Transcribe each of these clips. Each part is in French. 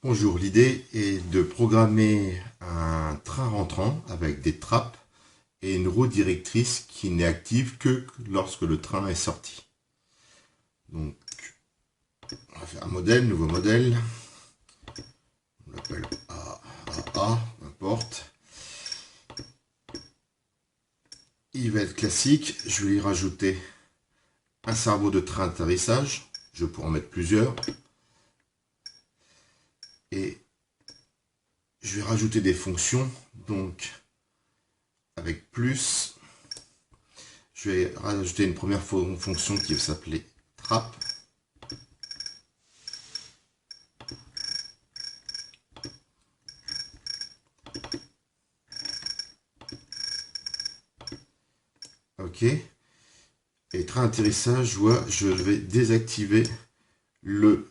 Bonjour, l'idée est de programmer un train rentrant avec des trappes et une roue directrice qui n'est active que lorsque le train est sorti. Donc, on va faire un modèle, nouveau modèle. On l'appelle AAA, peu importe. Il va être classique. Je vais y rajouter un cerveau de train d'atterrissage. Je pourrais en mettre plusieurs. Et je vais rajouter des fonctions. Donc, avec plus, je vais rajouter une première fonction qui va s'appeler trap. Ok. Et train d'atterrissage, je vais désactiver le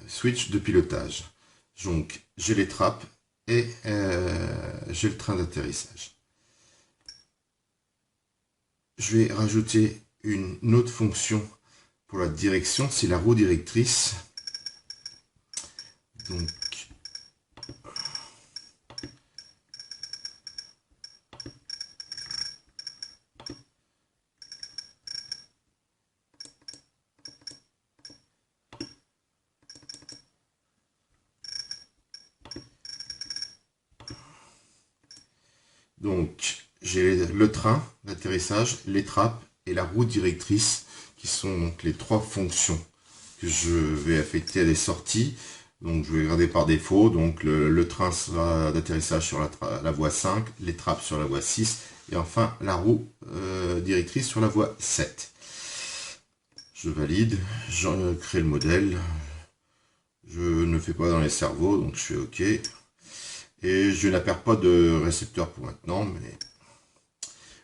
switch de pilotage. Donc, j'ai les trappes et j'ai le train d'atterrissage. Je vais rajouter une autre fonction pour la direction, c'est la roue directrice. Donc, j'ai le train d'atterrissage, les trappes et la roue directrice qui sont donc les trois fonctions que je vais affecter à des sorties. Donc je vais garder par défaut. Donc le train sera d'atterrissage sur la voie 5, les trappes sur la voie 6 et enfin la roue directrice sur la voie 7. Je valide, j'en crée le modèle. Je ne fais pas dans les cerveaux, donc je fais OK. Et je n'appelle pas de récepteur pour maintenant, mais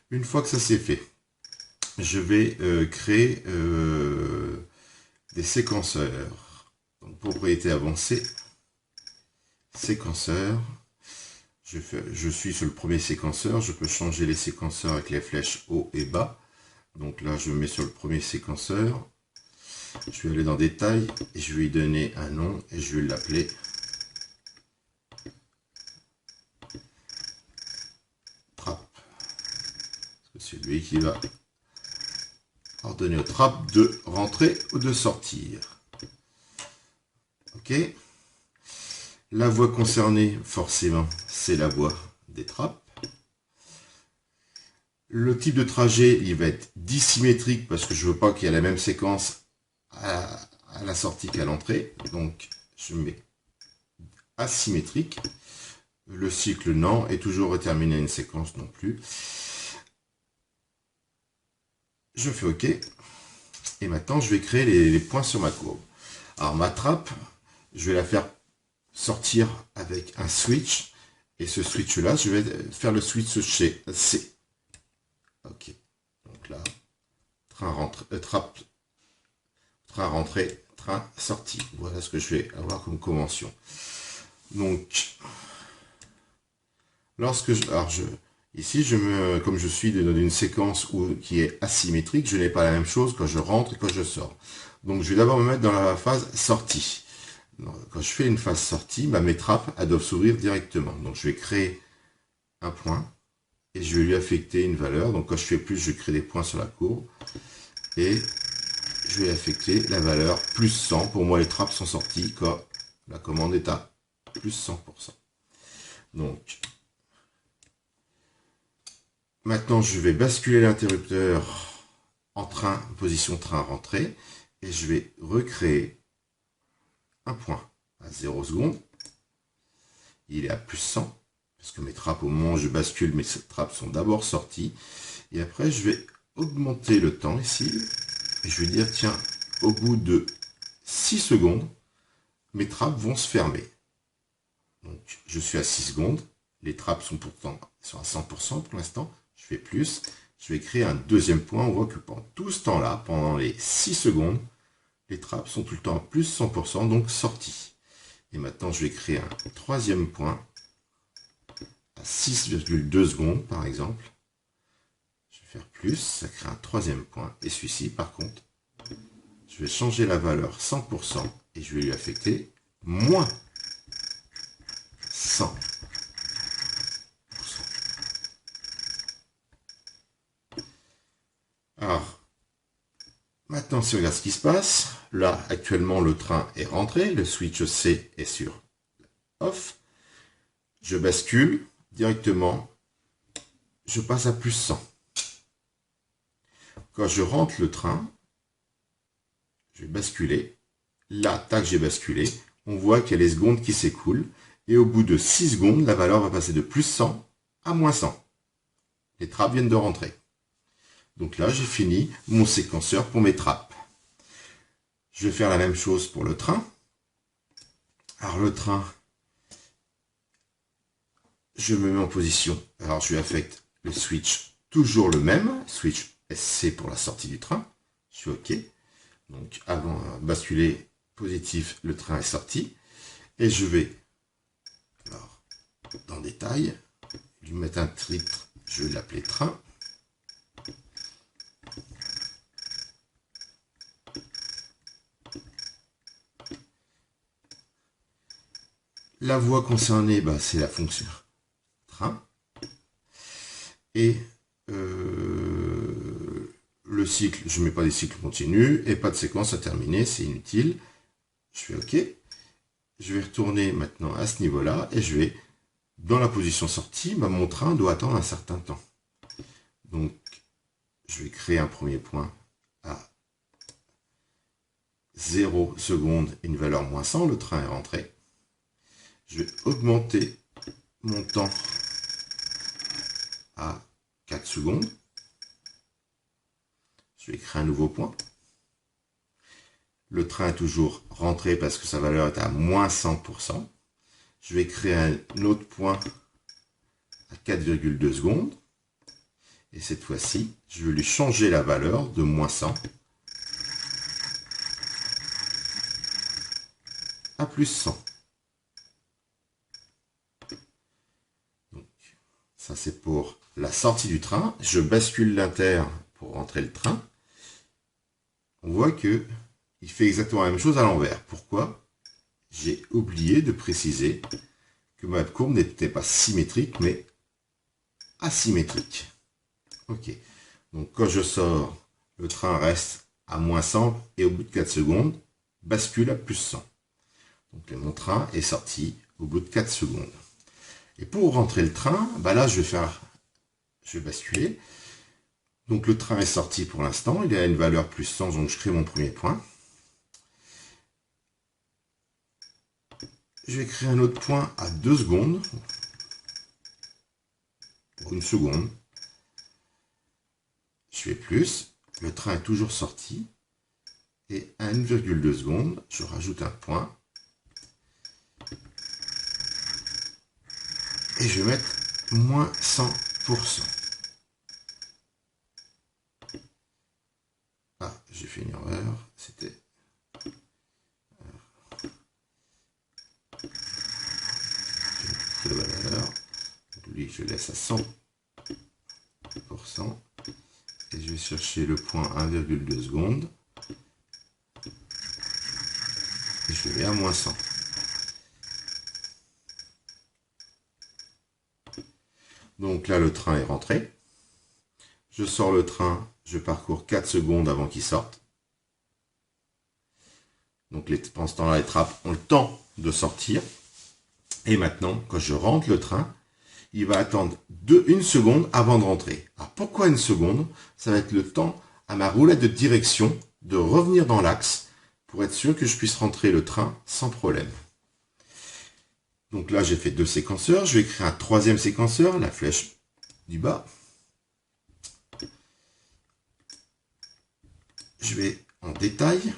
une fois que ça c'est fait, je vais créer des séquenceurs. Donc, propriété avancée, séquenceur. Je suis sur le premier séquenceur. Je peux changer les séquenceurs avec les flèches haut et bas. Donc là, je me mets sur le premier séquenceur. Je vais aller dans détail et je vais lui donner un nom et je vais l'appeler trap. C'est lui qui va ordonner au trap de rentrer ou de sortir. Ok. La voie concernée, forcément, c'est la voie des trappes. Le type de trajet, il va être dissymétrique parce que je veux pas qu'il y ait la même séquence à la sortie qu'à l'entrée. Donc, je mets asymétrique. Le cycle, non. Et toujours terminé à une séquence non plus. Je fais OK. Et maintenant, je vais créer les points sur ma courbe. Alors, ma trappe, je vais la faire sortir avec un switch. Et ce switch-là, je vais faire le switch chez C. OK. Donc là, trappe, train rentrée, train sorti. Voilà ce que je vais avoir comme convention. Donc, ici, comme je suis dans une séquence qui est asymétrique, je n'ai pas la même chose quand je rentre et quand je sors. Donc, je vais d'abord me mettre dans la phase sortie. Quand je fais une phase sortie, mes trappes, elles doivent s'ouvrir directement. Donc, je vais créer un point et je vais lui affecter une valeur. Donc, quand je fais plus, je crée des points sur la courbe et je vais affecter la valeur plus 100. Pour moi, les trappes sont sorties quand la commande est à plus 100%. Donc, maintenant, je vais basculer l'interrupteur en position train rentrée, et je vais recréer un point à 0 secondes. Il est à plus 100, parce que mes trappes, au moment où je bascule, mes trappes sont d'abord sorties. Et après, je vais augmenter le temps ici, et je vais dire, tiens, au bout de 6 secondes, mes trappes vont se fermer. Donc, je suis à 6 secondes, les trappes sont pourtant à 100% pour l'instant, je fais plus, je vais créer un deuxième point. On voit que pendant tout ce temps-là, pendant les 6 secondes, les trappes sont tout le temps à plus 100%, donc sorties. Et maintenant, je vais créer un troisième point à 6,2 secondes, par exemple. Je vais faire plus, ça crée un troisième point. Et celui-ci, par contre, je vais changer la valeur 100% et je vais lui affecter moins 100%. Alors, maintenant, si on regarde ce qui se passe, là, actuellement, le train est rentré, le switch C est sur off. Je bascule directement, je passe à plus 100. Quand je rentre le train, je vais basculer. Là, tac, j'ai basculé. On voit qu'il y a les secondes qui s'écoulent. Et au bout de 6 secondes, la valeur va passer de plus 100 à moins 100. Les trappes viennent de rentrer. Donc là, j'ai fini mon séquenceur pour mes trappes. Je vais faire la même chose pour le train. Alors le train, je me mets en position. Alors je lui affecte le switch, toujours le même, switch SC pour la sortie du train. Je suis OK. Donc avant de basculer positif, le train est sorti. Et je vais, alors, dans détail, lui mettre un titre, je vais l'appeler train. La voie concernée, bah, c'est la fonction train. Et le cycle, je ne mets pas des cycles continus et pas de séquence à terminer, c'est inutile. Je fais OK. Je vais retourner maintenant à ce niveau-là et je vais, dans la position sortie, bah, mon train doit attendre un certain temps. Donc, je vais créer un premier point à 0 secondes et une valeur moins 100. Le train est rentré. Je vais augmenter mon temps à 4 secondes. Je vais créer un nouveau point. Le train est toujours rentré parce que sa valeur est à moins 100%. Je vais créer un autre point à 4,2 secondes. Et cette fois-ci, je vais lui changer la valeur de moins 100 à plus 100. Donc, ça c'est pour la sortie du train. Je bascule l'inter pour rentrer le train. On voit que il fait exactement la même chose à l'envers. Pourquoi? J'ai oublié de préciser que ma courbe n'était pas symétrique, mais asymétrique. Ok. Donc quand je sors, le train reste à moins 100 et au bout de 4 secondes, bascule à plus 100. Donc mon train est sorti au bout de 4 secondes. Et pour rentrer le train, bah là je vais basculer. Donc le train est sorti pour l'instant, il a une valeur plus 100, donc je crée mon premier point. Je vais créer un autre point à 2 secondes. Pour une seconde. Je fais plus. Le train est toujours sorti. Et à 1,2 secondes, je rajoute un point. Et je vais mettre moins 100%. Ah, j'ai fait une erreur. C'était... la valeur. Donc lui, je laisse à 100%. Et je vais chercher le point 1,2 secondes. Et je vais à moins 100. Donc là, le train est rentré. Je sors le train, je parcours 4 secondes avant qu'il sorte. Donc pendant ce temps-là, les trappes ont le temps de sortir. Et maintenant, quand je rentre le train, il va attendre une seconde avant de rentrer. Alors pourquoi une seconde? Ça va être le temps à ma roulette de direction de revenir dans l'axe pour être sûr que je puisse rentrer le train sans problème. Donc là, j'ai fait 2 séquenceurs. Je vais créer un 3e séquenceur, la flèche du bas. Je vais en détail.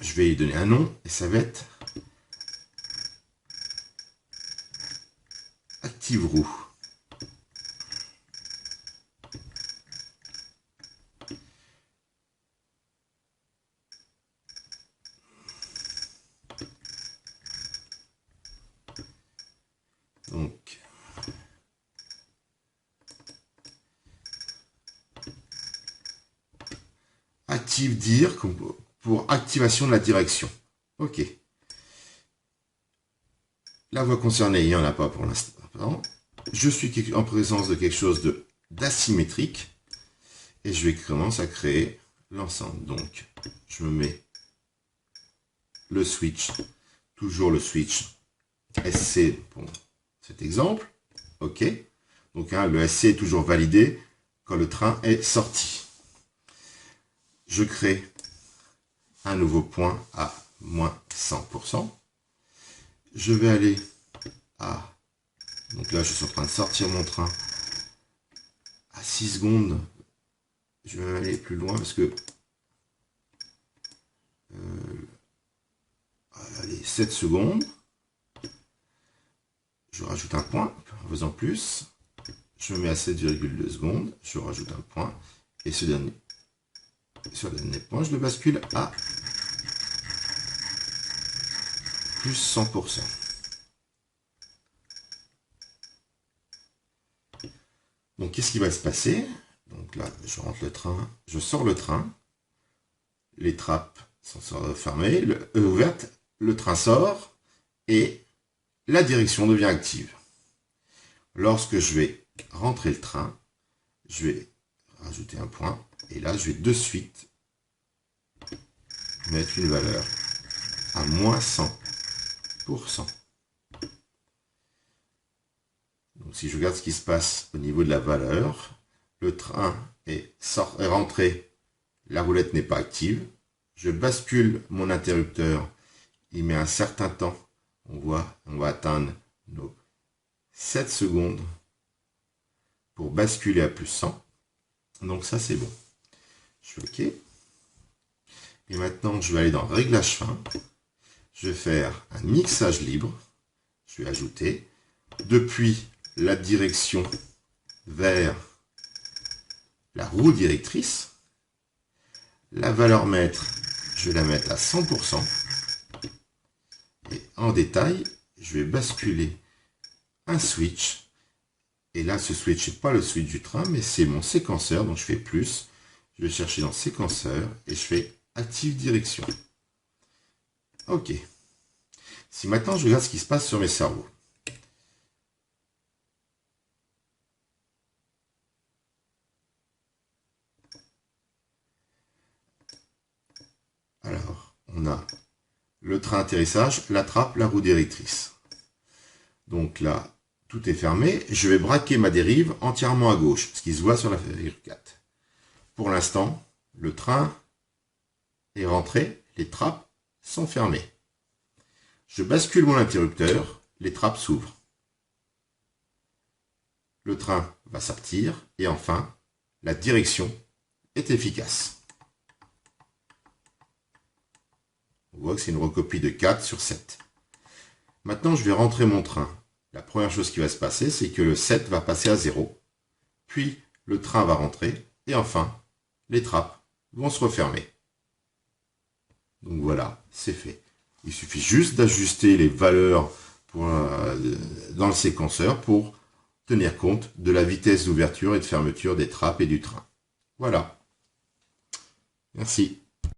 Je vais lui donner un nom et ça va être Active roue. Donc, active dire pour activation de la direction. Ok. La voie concernée, il n'y en a pas pour l'instant. Je suis en présence de quelque chose d'asymétrique. Et je vais commencer à créer l'ensemble. Donc, je me mets le switch, toujours le switch SC pour cet exemple. OK. Donc, le SC est toujours validé quand le train est sorti. Je crée un nouveau point à moins 100%. Je vais aller à... Donc là, je suis en train de sortir mon train à 6 secondes. Je vais aller plus loin parce que... allez, 7 secondes. Je rajoute un point en faisant plus. Je me mets à 7,2 secondes. Je rajoute un point. Et sur le dernier point, je le bascule à plus 100%. Donc, qu'est-ce qui va se passer? Donc là, je rentre le train, je sors le train. Les trappes sont fermées, ouvertes. Le train sort et la direction devient active. Lorsque je vais rentrer le train, je vais rajouter un point. Et là, je vais de suite mettre une valeur à moins 100%. Donc, si je regarde ce qui se passe au niveau de la valeur, le train est rentré, la roulette n'est pas active. Je bascule mon interrupteur, il met un certain temps. On va atteindre nos 7 secondes pour basculer à plus 100. Donc ça, c'est bon. Je fais OK. Et maintenant, je vais aller dans Réglage fin. Je vais faire un mixage libre. Je vais ajouter depuis la direction vers la roue directrice. La valeur mètre, je vais la mettre à 100%. Et en détail, je vais basculer un switch. Et là, ce switch n'est pas le switch du train, mais c'est mon séquenceur. Donc, je fais plus. Je vais chercher dans séquenceur et je fais active direction. OK. Si maintenant, je regarde ce qui se passe sur mes cerveaux. Alors, on a le train atterrissage, la trappe, la roue directrice. Donc là, tout est fermé. Je vais braquer ma dérive entièrement à gauche, ce qui se voit sur la figure 4. Pour l'instant, le train est rentré, les trappes sont fermées. Je bascule mon interrupteur, les trappes s'ouvrent. Le train va sortir et enfin, la direction est efficace. On voit que c'est une recopie de 4 sur 7. Maintenant, je vais rentrer mon train. La première chose qui va se passer, c'est que le 7 va passer à 0. Puis, le train va rentrer. Et enfin, les trappes vont se refermer. Donc voilà, c'est fait. Il suffit juste d'ajuster les valeurs dans le séquenceur pour tenir compte de la vitesse d'ouverture et de fermeture des trappes et du train. Voilà. Merci.